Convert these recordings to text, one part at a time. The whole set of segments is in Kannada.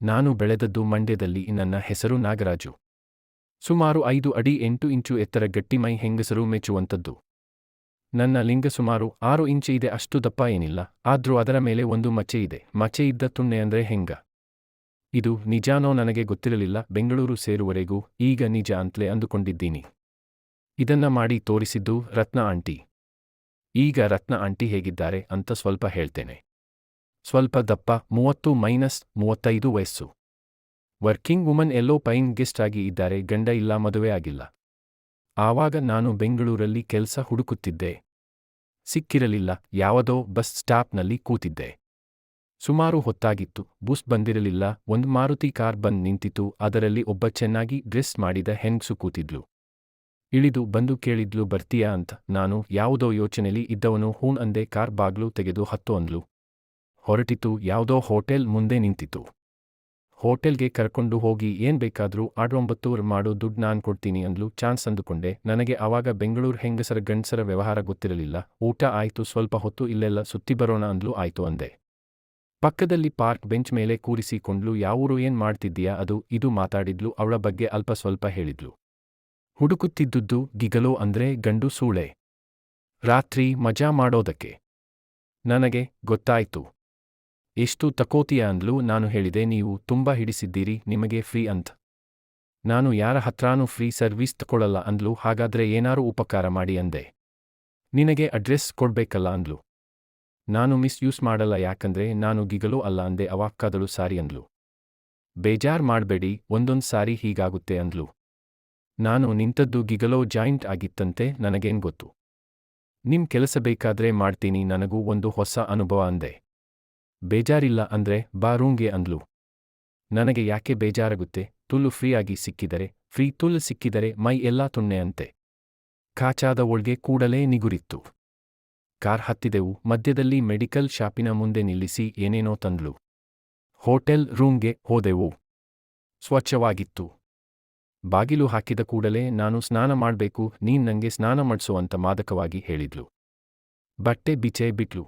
ನಾನು ಬೆಳೆದದ್ದು ಮಂಡ್ಯದಲ್ಲಿ. ನನ್ನ ಹೆಸರು ನಾಗರಾಜು. ಸುಮಾರು 5 ಅಡಿ 8 ಇಂಚು ಎತ್ತರ, ಗಟ್ಟಿಮೈ, ಹೆಂಗಸರು ಮೆಚ್ಚುವಂಥದ್ದು. ನನ್ನ ಲಿಂಗ ಸುಮಾರು 6 ಇಂಚು ಇದೆ. ಅಷ್ಟು ದಪ್ಪ ಏನಿಲ್ಲ, ಆದ್ರೂ ಅದರ ಮೇಲೆ ಒಂದು ಮಚ್ಚೆ ಇದೆ. ಮಚ್ಚೆ ಇದ್ದ ತುಣ್ಣೆ ಅಂದ್ರೆ ಹೆಂಗ? ಇದು ನಿಜಾನೋ ನನಗೆ ಗೊತ್ತಿರಲಿಲ್ಲ ಬೆಂಗಳೂರು ಸೇರುವರೆಗೂ. ಈಗ ನಿಜ ಅಂತ್ಲೇ ಅಂದುಕೊಂಡಿದ್ದೀನಿ. ಇದನ್ನ ಮಾಡಿ ತೋರಿಸಿದ್ದು ರತ್ನ ಆಂಟಿ. ಈಗ ರತ್ನ ಆಂಟಿ ಹೇಗಿದ್ದಾರೆ ಅಂತ ಸ್ವಲ್ಪ ಹೇಳ್ತೇನೆ. ಸ್ವಲ್ಪ ದಪ್ಪ, 30-35 ವಯಸ್ಸು. ವರ್ಕಿಂಗ್ ವುಮನ್, ಎಲ್ಲೋ ಪೈನ್ ಗೆಸ್ಟ್ ಆಗಿ ಇದ್ದಾರೆ. ಗಂಡ ಇಲ್ಲ, ಮದುವೆ ಆಗಿಲ್ಲ. ಆವಾಗ ನಾನು ಬೆಂಗಳೂರಲ್ಲಿ ಕೆಲಸ ಹುಡುಕುತ್ತಿದ್ದೆ. ಸಿಕ್ಕಿರಲಿಲ್ಲ. ಯಾವುದೋ ಬಸ್ ಸ್ಟಾಪ್ನಲ್ಲಿ ಕೂತಿದ್ದೆ. ಸುಮಾರು ಹೊತ್ತಾಗಿತ್ತು. ಬಸ್ ಬಂದಿರಲಿಲ್ಲ. ಒಂದು ಮಾರುತಿ ಕಾರ್ ಬಂದು ನಿಂತಿತು. ಅದರಲ್ಲಿ ಒಬ್ಬ ಚೆನ್ನಾಗಿ ಡ್ರೆಸ್ ಮಾಡಿದ ಹೆಂಗ್ಸು ಕೂತಿದ್ಲು. ಇಳಿದು ಬಂದು ಕೇಳಿದ್ಲು, ಬರ್ತೀಯಾ ಅಂತ. ನಾನು ಯಾವುದೋ ಯೋಚನೆಲಿ ಇದ್ದವನು ಹೂಂ ಅಂದೆ. ಕಾರ್ ಬಾಗ್ಲು ತೆಗೆದು ಹತ್ತು ಅಂದ್ಲು. ಹೊರಟಿತು. ಯಾವುದೋ ಹೋಟೆಲ್ ಮುಂದೆ ನಿಂತಿತು. ಹೋಟೆಲ್ಗೆ ಕರ್ಕೊಂಡು ಹೋಗಿ ಏನ್ ಬೇಕಾದ್ರೂ ಆರ್ಡರ್ 9 ಮಾಡು, ದುಡ್ಡು ನಾನ್ ಕೊಡ್ತೀನಿ ಅಂದ್ಲು. ಚಾನ್ಸ್ ಅಂದುಕೊಂಡೆ. ನನಗೆ ಆವಾಗ ಬೆಂಗಳೂರು ಹೆಂಗಸರ ಗಂಡಸರ ವ್ಯವಹಾರ ಗೊತ್ತಿರಲಿಲ್ಲ. ಊಟ ಆಯ್ತು, ಸ್ವಲ್ಪ ಹೊತ್ತು ಇಲ್ಲೆಲ್ಲ ಸುತ್ತಿ ಬರೋಣ ಅಂದ್ಲು. ಆಯ್ತು ಅಂದೆ. ಪಕ್ಕದಲ್ಲಿ ಪಾರ್ಕ್ ಬೆಂಚ್ ಮೇಲೆ ಕೂರಿಸಿಕೊಂಡ್ಲು. ಯಾವೂರು, ಏನ್ ಮಾಡ್ತಿದ್ದೀಯಾ, ಅದು ಇದು ಮಾತಾಡಿದ್ಲು. ಅವಳ ಬಗ್ಗೆ ಅಲ್ಪ ಸ್ವಲ್ಪ ಹೇಳಿದ್ಲು. ಹುಡುಕುತ್ತಿದ್ದುದು ಗಿಗಲೋ ಅಂದ್ರೆ ಗಂಡು ಸೂಳೆ. ರಾತ್ರಿ ಮಜಾ ಮಾಡೋದಕ್ಕೆ. ನನಗೆ ಗೊತ್ತಾಯ್ತು. ಎಷ್ಟು ತಕೋತೀಯ ಅಂದ್ಲು. ನಾನು ಹೇಳಿದೆ, ನೀವು ತುಂಬಾ ಹಿಡಿಸಿದ್ದೀರಿ, ನಿಮಗೆ ಫ್ರೀ ಅಂತ. ನಾನು ಯಾರ ಹತ್ರಾನೂ ಫ್ರೀ ಸರ್ವಿಸ್ ತಗೊಳ್ಳಲ್ಲ ಅಂದ್ಲು. ಹಾಗಾದ್ರೆ ಏನಾರು ಉಪಕಾರ ಮಾಡಿ ಅಂದೆ. ನಿನಗೆ ಅಡ್ರೆಸ್ ಕೊಡ್ಬೇಕಲ್ಲ ಅಂದ್ಲು. ನಾನು ಮಿಸ್ ಯೂಸ್ ಮಾಡಲ್ಲ, ಯಾಕಂದ್ರೆ ನಾನು ಗಿಗಲೋ ಅಲ್ಲ ಅಂದೆ. ಅವಾಕ್ಕಾದಳು. ಸಾರಿ ಅಂದ್ಲು. ಬೇಜಾರ್ ಮಾಡ್ಬೇಡಿ, ಒಂದೊಂದ್ ಸಾರಿ ಹೀಗಾಗುತ್ತೆ ಅಂದ್ಲು. ನಾನು ನಿಂತದ್ದು ಗಿಗಲೋ ಜಾಯಿಂಟ್ ಆಗಿತ್ತಂತೆ. ನನಗೇನ್ ಗೊತ್ತು. ನಿಮ್ ಕೆಲಸ ಬೇಕಾದ್ರೆ ಮಾಡ್ತೀನಿ, ನನಗೂ ಒಂದು ಹೊಸ ಅನುಭವ ಅಂದೆ. ಬೇಜಾರಿಲ್ಲ ಅಂದ್ರೆ ಬಾ ರೂಂಗೆ ಅಂದ್ಲು. ನನಗೆ ಯಾಕೆ ಬೇಜಾರಾಗುತ್ತೆ? ತುಲ್ಲು ಫ್ರೀಯಾಗಿ ಸಿಕ್ಕಿದರೆ, ಫ್ರೀ ತುಲ್ಲು ಸಿಕ್ಕಿದರೆ ಮೈ ಎಲ್ಲಾ ತುಣ್ಣೆ ಅಂತೆ. ಕಾಚಾದ ಒಳ್ಗೆ ಕೂಡಲೇ ನಿಗುರಿತ್ತು. ಕಾರ್ ಹತ್ತಿದೆವು. ಮಧ್ಯದಲ್ಲಿ ಮೆಡಿಕಲ್ ಶಾಪಿನ ಮುಂದೆ ನಿಲ್ಲಿಸಿ ಏನೇನೋ ತಂದ್ಲು. ಹೋಟೆಲ್ ರೂಂಗೆ ಹೋದೆವು. ಸ್ವಚ್ಛವಾಗಿತ್ತು. ಬಾಗಿಲು ಹಾಕಿದ ಕೂಡಲೇ ನಾನು ಸ್ನಾನ ಮಾಡ್ಬೇಕು, ನೀನ್ ನಂಗೆ ಸ್ನಾನ ಮಾಡ್ಸು ಅಂತ ಮಾದಕವಾಗಿ ಹೇಳಿದ್ಲು. ಬಟ್ಟೆ ಬಿಚ್ಚೆ ಬಿಟ್ಲು.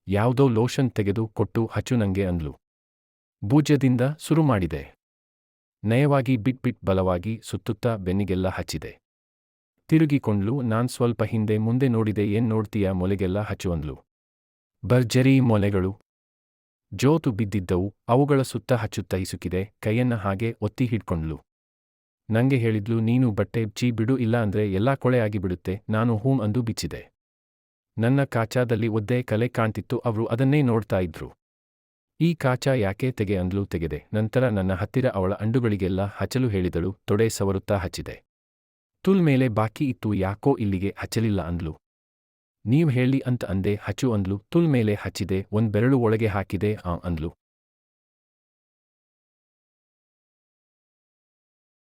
ಯಾವುದೋ ಲೋಷನ್ ತೆಗೆದು ಕೊಟ್ಟು ಹಚ್ಚು ನಂಗೆ ಅಂದ್ಲು. ಬೂಜ್ಯದಿಂದ ಶುರು ಮಾಡಿದೆ. ನಯವಾಗಿ ಬಿಟ್ಬಿಟ್ ಬಲವಾಗಿ ಸುತ್ತುತ್ತಾ ಬೆನ್ನಿಗೆಲ್ಲ ಹಚ್ಚಿದೆ. ತಿರುಗಿಕೊಂಡ್ಲು. ನಾನ್ ಸ್ವಲ್ಪ ಹಿಂದೆ ಮುಂದೆ ನೋಡಿದೆ. ಏನ್ ನೋಡ್ತೀಯ, ಮೊಲೆಗೆಲ್ಲ ಹಚ್ಚು ಅಂದ್ಲು. ಭರ್ಜರಿ ಮೊಲೆಗಳು ಜೋತು ಬಿದ್ದಿದ್ದವು. ಅವುಗಳ ಸುತ್ತ ಹಚ್ಚುತ್ತಾ ಹಿಸುಕಿದೆ. ಕೈಯನ್ನ ಹಾಗೆ ಒತ್ತಿ ಹಿಡ್ಕೊಂಡ್ಲು. ನಂಗೆ ಹೇಳಿದ್ಲು, ನೀನು ಬಟ್ಟೆ ಬಿಚ್ಚಿ ಬಿಡು, ಇಲ್ಲ ಅಂದ್ರೆ ಎಲ್ಲಾ ಕೊಳೆ ಆಗಿಬಿಡುತ್ತೆ. ನಾನು ಹೂಂ ಅಂದು ಬಿಚ್ಚಿದೆ. ನನ್ನ ಕಾಚಾದಲ್ಲಿ ಒದ್ದೆ ಕಲೆ ಕಾಣ್ತಿತ್ತು. ಅವರು ಅದನ್ನೇ ನೋಡ್ತಾ ಇದ್ರು. ಈ ಕಾಚಾ ಯಾಕೆ ತೆಗೆ ಅಂದ್ಲು. ತೆಗೆದೆ. ನಂತರ ನನ್ನ ಹತ್ತಿರ ಅವಳ ಅಂಡುಗಳಿಗೆಲ್ಲ ಹಚ್ಚಲು ಹೇಳಿದಳು. ತೊಡೆ ಸವರುತ್ತಾ ಹಚ್ಚಿದೆ. ತುಲ್ ಮೇಲೆ ಬಾಕಿ ಇತ್ತು. ಯಾಕೋ ಇಲ್ಲಿಗೆ ಹಚ್ಚಲಿಲ್ಲ ಅಂದ್ಲು. ನೀವ್ ಹೇಳಿ ಅಂತ ಅಂದೆ. ಹಚ್ಚು ಅಂದ್ಲು. ತುಲ್ ಮೇಲೆ ಹಚ್ಚಿದೆ. ಒಂದ್ ಬೆರಳು ಒಳಗೆ ಹಾಕಿದೆ ಅಂದ್ಲು.